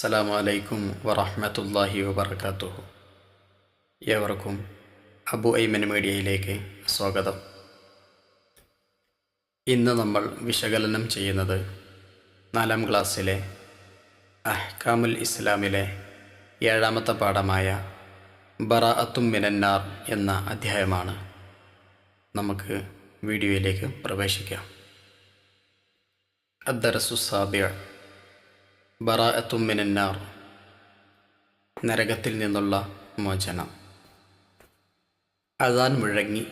അസ്സലാമു അലൈക്കും വറഹ്മത്തുള്ളാഹി വബറകാതുഹു. ഏവർക്കും അബു ഐമൻ മീഡിയയിലേക്ക് സ്വാഗതം. ഇന്ന് നമ്മൾ വിശകലനം ചെയ്യുന്നത് 4ാം ക്ലാസ്സിലെ അഹ്കാമുൽ ഇസ്ലാമിലെ 7ാമത്തെ പാഠമായ ബറാഅത്തും മിനന്നാർ എന്ന അധ്യായമാണ്. നമുക്ക് വീഡിയോയിലേക്ക് പ്രവേശിക്കാം. അദ്ദർസു സാബിഅ ബറാഅത്തും മിനന്നാർ, നരകത്തിൽ നിന്നുള്ള മോചനം. അദാൻ മുഴങ്ങി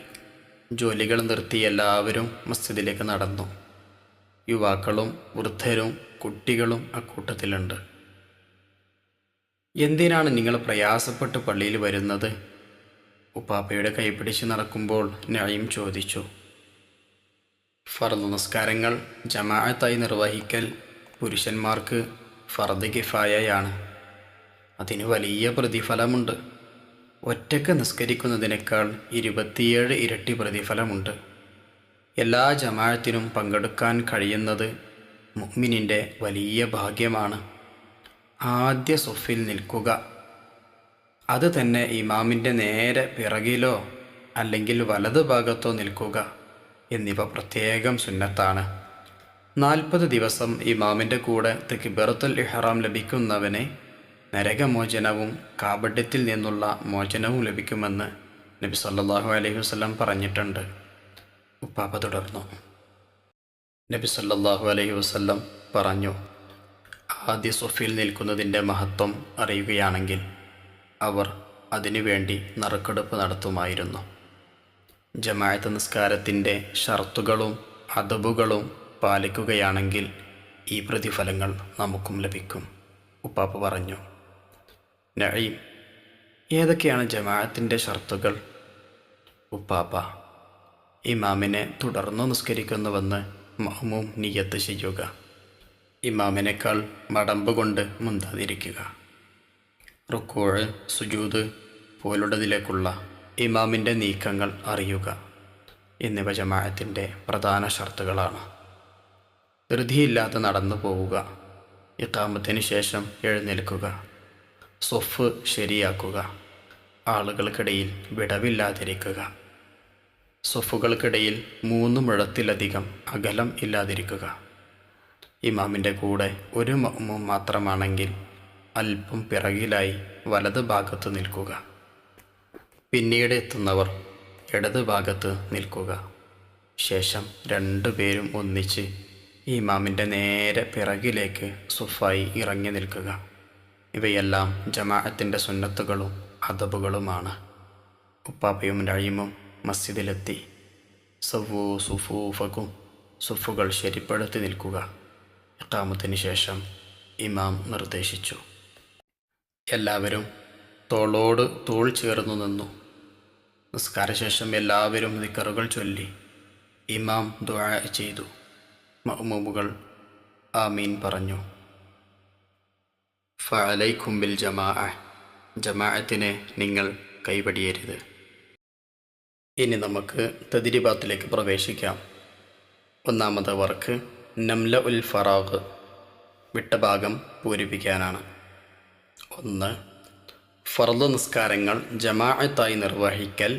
ജോലികൾ നിർത്തി എല്ലാവരും മസ്ജിദിലേക്ക് നടന്നു. യുവാക്കളും വൃദ്ധരും കുട്ടികളും അക്കൂട്ടത്തിലുണ്ട്. എന്തിനാണ് നിങ്ങൾ പ്രയാസപ്പെട്ട് പള്ളിയിൽ വരുന്നത്? ഉപ്പാപ്പയുടെ കൈപിടിച്ച് നടക്കുമ്പോൾ നഈം ചോദിച്ചു. ഫർദ് നിസ്കാരങ്ങൾ ജമാഅത്തായി നിർവഹിക്കൽ പുരുഷന്മാർക്ക് ഫർദ് കിഫായയാണ്. അതിന് വലിയ പ്രതിഫലമുണ്ട്. ഒറ്റക്ക് നിസ്കരിക്കുന്നതിനേക്കാൾ 27 ഇരട്ടി പ്രതിഫലമുണ്ട്. എല്ലാ ജമാഅത്തിനും പങ്കെടുക്കാൻ കഴിയുന്നത് മുഅ്മിനിൻ്റെ വലിയ ഭാഗ്യമാണ്. ആദ്യ സൊഫിൽ നിൽക്കുക, അത് തന്നെ ഇമാമിൻ്റെ നേരെ പിറകിലോ അല്ലെങ്കിൽ വലതു ഭാഗത്തോ നിൽക്കുക എന്നിവ പ്രത്യേകം സുന്നത്താണ്. 40 ദിവസം ഇമാമിൻ്റെ കൂടെ തക്ബീറത്തുൽ ഇഹ്റാം ലഭിക്കുന്നവന് നരകമോചനവും കാപട്യത്തിൽ നിന്നുള്ള മോചനവും ലഭിക്കുമെന്ന് നബി സല്ലല്ലാഹു അലൈഹി വസല്ലം പറഞ്ഞിട്ടുണ്ട്. ഉപ്പാപ്പ തുടർന്നു. നബി സല്ലല്ലാഹു അലൈഹി വസല്ലം പറഞ്ഞു, ആദ്യ സൊഫിൽ നിൽക്കുന്നതിൻ്റെ മഹത്വം അറിയുകയാണെങ്കിൽ അവർ അതിനുവേണ്ടി നറുക്കെടുപ്പ് നടത്തുമായിരുന്നു. ജമാഅത്ത് നിസ്കാരത്തിൻ്റെ ഷർത്തുകളും അദബുകളും പാലിക്കുകയാണെങ്കിൽ ഈ പ്രതിഫലങ്ങൾ നമുക്കും ലഭിക്കും, ഉപ്പാപ്പ പറഞ്ഞു. നഈം, ഏതൊക്കെയാണ് ജമാഅത്തിൻ്റെ ഷർത്തുകൾ? ഉപ്പാപ്പ, ഇമാമിനെ തുടർന്നു നിസ്കരിക്കുന്നുവെന്ന് മഅ്മൂം നിയ്യത്ത് ചെയ്യുക. ഇമാമിനേക്കാൾ മടമ്പ് കൊണ്ട് മുന്താതിരിക്കുക. റുക്കൂഅ്, സുജൂദ് പോലുള്ളതിലേക്കുള്ള ഇമാമിൻ്റെ നീക്കങ്ങൾ അറിയുക എന്നിവ ജമാഅത്തിൻ്റെ പ്രധാന ഷർത്തുകളാണ്. ധൃതിയില്ലാതെ നടന്നു പോവുക. ഇഖാമത്തിന് ശേഷം എഴുന്നേൽക്കുക. സ്വഫ് ശരിയാക്കുക. ആളുകൾക്കിടയിൽ വിടവില്ലാതിരിക്കുക. സ്വഫുകൾക്കിടയിൽ 3 മുഴത്തിലധികം അകലം ഇല്ലാതിരിക്കുക. ഇമാമിൻ്റെ കൂടെ ഒരു മഅ്മൂം മാത്രമാണെങ്കിൽ അല്പം പിറകിലായി വലത് ഭാഗത്ത് നിൽക്കുക. പിന്നീട് എത്തുന്നവർ ഇടത് ഭാഗത്ത് നിൽക്കുക. ശേഷം 2 പേരും ഒന്നിച്ച് ഇമാമിൻ്റെ നേരെ പിറകിലേക്ക് സുഫായി ഇറങ്ങി നിൽക്കുക. ഇവയെല്ലാം ജമാഅത്തിൻ്റെ സുന്നത്തുകളും അദബുകളുമാണ്. ഉപ്പാപ്പയും നഈമും മസ്ജിദിലെത്തി. സവ്വൂ സുഫൂഫക്കും, സുഫുകൾ ശരിപ്പെടുത്തി നിൽക്കുക. ഇഖാമത്തിന് ശേഷം ഇമാം നിർദ്ദേശിച്ചു. എല്ലാവരും തോളോട് തോൾ ചേർന്നു നിന്നു. നിസ്കാരശേഷം എല്ലാവരും ദിക്റുകൾ ചൊല്ലി. ഇമാം ദുആ ചെയ്തു. മഅ്മൂമുകൾ ആമീൻ പറഞ്ഞു. ഫഅലൈക്കും ബിൽ ജമാഅ, ജമാഅത്തിനെ നിങ്ങൾ കൈവടിയരുത്. ഇനി നമുക്ക് തദ്രീബാത്തിലേക്ക് പ്രവേശിക്കാം. ഒന്നാമത്തെ വർക്ക് നംല ഉൽ ഫറാഗ്, വിട്ട ഭാഗം പൂരിപ്പിക്കാനാണ്. 1. ഫർദ് നിസ്കാരങ്ങൾ ജമാഅത്തായി നിർവഹിക്കൽ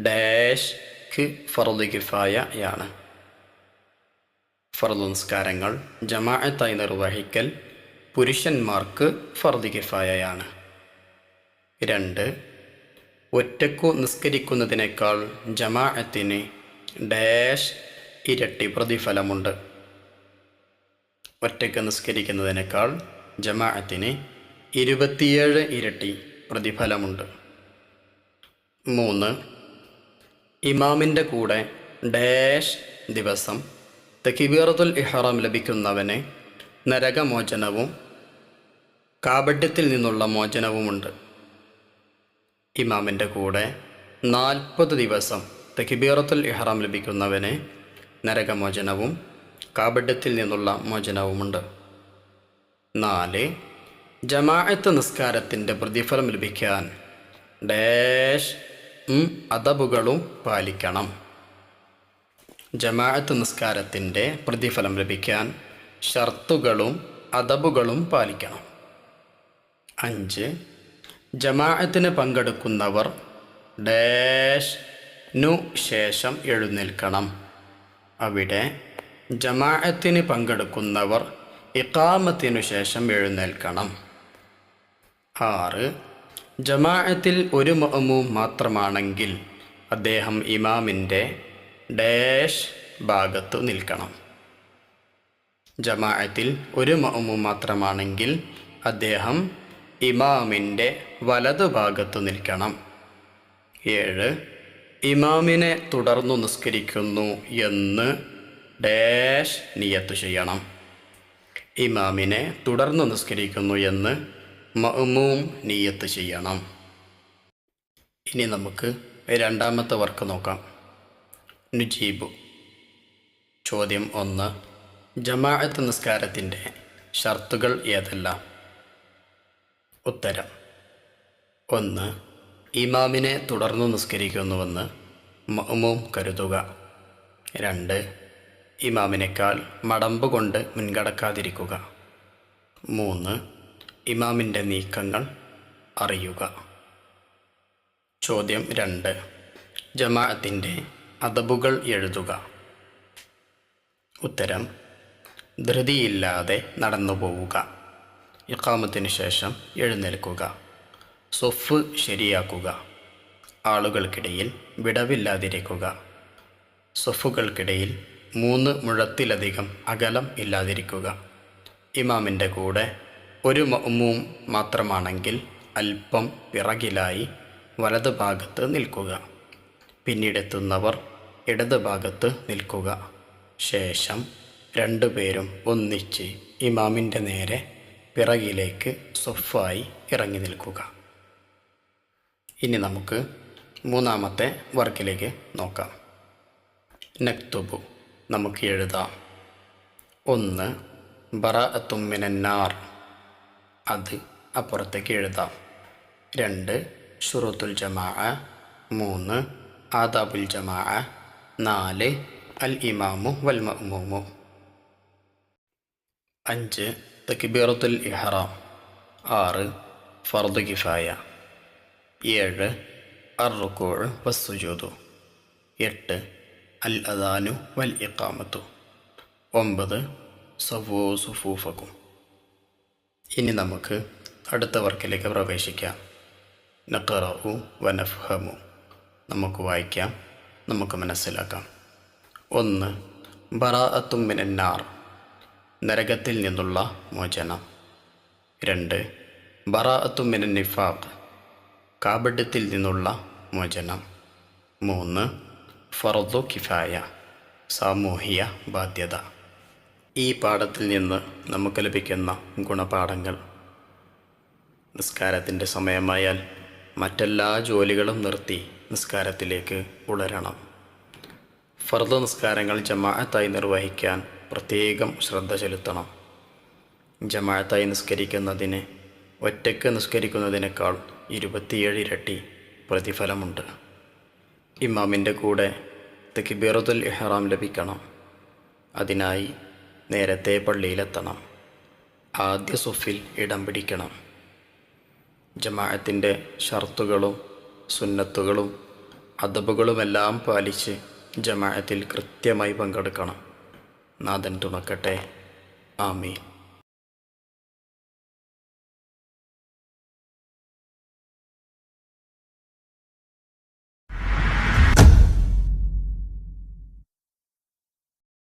ഡാഷ് ഫർദ് കിഫായയാണ്. ഫർദ് നിസ്കാരങ്ങൾ ജമാഅത്തായി നിർവഹിക്കൽ പുരുഷന്മാർക്ക് ഫർദ് കിഫായയാണ്. 2. ഒറ്റക്കു നിസ്കരിക്കുന്നതിനേക്കാൾ ജമാഅത്തിന് ഡാഷ് ഇരട്ടി പ്രതിഫലമുണ്ട്. ഒറ്റക്ക് നിസ്കരിക്കുന്നതിനേക്കാൾ ജമാഅത്തിന് 27 ഇരട്ടി പ്രതിഫലമുണ്ട്. 3. ഇമാമിൻ്റെ കൂടെ ഡാഷ് ദിവസം തക്ബീറത്തുൽ ഇഹ്റാം ലഭിക്കുന്നവന് നരകമോചനവും കാപട്യത്തിൽ നിന്നുള്ള മോചനവുമുണ്ട്. ഇമാമിൻ്റെ കൂടെ 40 ദിവസം തക്ബീറത്തുൽ ഇഹ്റാം ലഭിക്കുന്നവന് നരകമോചനവും കാപട്യത്തിൽ നിന്നുള്ള മോചനവുമുണ്ട്. 4. ജമാഅത്ത് നിസ്കാരത്തിൻ്റെ പ്രതിഫലം ലഭിക്കാൻ ഡാഷ് അദബുകളും പാലിക്കണം. ജമാഅത്ത് നിസ്കാരത്തിൻ്റെ പ്രതിഫലം ലഭിക്കാൻ ഷർത്തുകളും അദബുകളും പാലിക്കണം. 5. ജമാഅത്തിന് പങ്കെടുക്കുന്നവർ ഡാഷ് നു ശേഷം എഴുന്നേൽക്കണം. അവിടെ ജമാഅത്തിന് പങ്കെടുക്കുന്നവർ ഇഖാമത്തിനു ശേഷം എഴുന്നേൽക്കണം. 6. ജമാഅത്തിൽ ഒരു മഅ്മൂം മാത്രമാണെങ്കിൽ അദ്ദേഹം ഇമാമിൻ്റെ ഡാഷ് ഭാഗത്തു നിൽക്കണം. ജമാഅത്തിൽ ഒരു മഅ്മൂം മാത്രമാണെങ്കിൽ അദ്ദേഹം ഇമാമിൻ്റെ വലതുഭാഗത്തു നിൽക്കണം. 7. ഇമാമിനെ തുടർന്നു നിസ്കരിക്കുന്നു എന്ന് ഡാഷ് നിയത്ത് ചെയ്യണം. ഇമാമിനെ തുടർന്നു നിസ്കരിക്കുന്നു എന്ന് മഅ്മൂം നിയത്ത് ചെയ്യണം. ഇനി നമുക്ക് രണ്ടാമത്തെ വർക്ക് നോക്കാം. നുജീബു. ചോദ്യം 1. ജമാഅത്ത് നിസ്കാരത്തിൻ്റെ ഷർത്തുകൾ ഏതെല്ലാം? ഉത്തരം: 1. ഇമാമിനെ തുടർന്നു നിസ്കരിക്കുന്നുവെന്ന് മഅ്മൂം കരുതുക. 2. ഇമാമിനേക്കാൾ മടമ്പ് കൊണ്ട് മുൻകടക്കാതിരിക്കുക. 3. ഇമാമിൻ്റെ നീക്കങ്ങൾ അറിയുക. ചോദ്യം 2. ജമാഅത്തിൻ്റെ അദബുകൾ എഴുതുക. ഉത്തരം: ധൃതിയില്ലാതെ നടന്നു പോവുക. ഇഖാമത്തിനു ശേഷം എഴുന്നേൽക്കുക. സ്വഫ് ശരിയാക്കുക. ആളുകൾക്കിടയിൽ വിടവില്ലാതിരിക്കുക. സ്വഫുകൾക്കിടയിൽ 3 മുഴത്തിലധികം അകലം ഇല്ലാതിരിക്കുക. ഇമാമിൻ്റെ കൂടെ ഒരു മഅ്മൂം മാത്രമാണെങ്കിൽ അല്പം പിറകിലായി വലത് ഭാഗത്ത് നിൽക്കുക. പിന്നീടെത്തുന്നവർ ഇടത് ഭാഗത്ത് നിൽക്കുക. ശേഷം 2 പേരും ഒന്നിച്ച് ഇമാമിൻ്റെ നേരെ പിറകിലേക്ക് സ്വഫായി ഇറങ്ങി നിൽക്കുക. ഇനി നമുക്ക് മൂന്നാമത്തെ വർക്കിലേക്ക് നോക്കാം. നക്തുബു. നമുക്ക് എഴുതാം. 1. ബറാഅത്തും മിനന്നാർ. അത് അപ്പുറത്തേക്ക് എഴുതാം. 2. ശുറൂത്തുൽ ജമാഅ. 3. ആദാബുൽ ജമാഅ. 4. അൽ ഇമാമു വൽ മഅ്മൂമു. 5. തക്ബീറത്തുൽ ഇഹ്റാം. 6. ഫർദ് കിഫായ. 7. അർ-റുകൂഉ വസ്സുജൂദു. 8. അൽ അദാനു വൽ ഇഖാമത്തു. 9. സവ്വൂ സുഫൂഫക്കും. ഇനി നമുക്ക് അടുത്ത വർക്കിലേക്ക് പ്രവേശിക്കാം. നഖറഉ വ നഫ്ഹമു. നമുക്ക് വായിക്കാം, നമുക്ക് മനസ്സിലാക്കാം. 1. ബറാഅത്തും മിനന്നാർ. നരകത്തിൽ നിന്നുള്ള മോചനം. 2. ബറാഅത്തും മിനൻ നിഫാഖ്. കാപട്യത്തിൽ നിന്നുള്ള മോചനം. 3. ഫർദു കിഫായ. സാമൂഹിക ബാധ്യത. ഈ പാഠത്തിൽ നിന്ന് നമുക്ക് ലഭിക്കുന്ന ഗുണപാഠങ്ങൾ: നിസ്കാരത്തിൻ്റെ സമയമായാൽ മറ്റെല്ലാ ജോലികളും നിർത്തി നിസ്കാരത്തിലേക്ക് ഉണരണം. ഫർദ് നിസ്കാരങ്ങൾ ജമാഅത്തായി നിർവഹിക്കാൻ പ്രത്യേകം ശ്രദ്ധ ചെലുത്തണം. ജമാഅത്തായി നിസ്കരിക്കുന്നതിന് ഒറ്റയ്ക്ക് നിസ്കരിക്കുന്നതിനേക്കാൾ 27 ഇരട്ടി പ്രതിഫലമുണ്ട്. ഇമാമിൻ്റെ കൂടെ തക്ബീറത്തുൽ ഇഹ്റാം ലഭിക്കണം. അതിനായി നേരത്തെ പള്ളിയിലെത്തണം. ആദ്യ സുഫിൽ ഇടം പിടിക്കണം. ജമാഅത്തിൻ്റെ ഷർത്തുകളും സുന്നത്തുകളും അദബുകളുമെല്ലാം പാലിച്ച് ജമാഅത്തിൽ കൃത്യമായി പങ്കെടുക്കണം. നാഥൻ തുണക്കട്ടെ. ആമീൻ.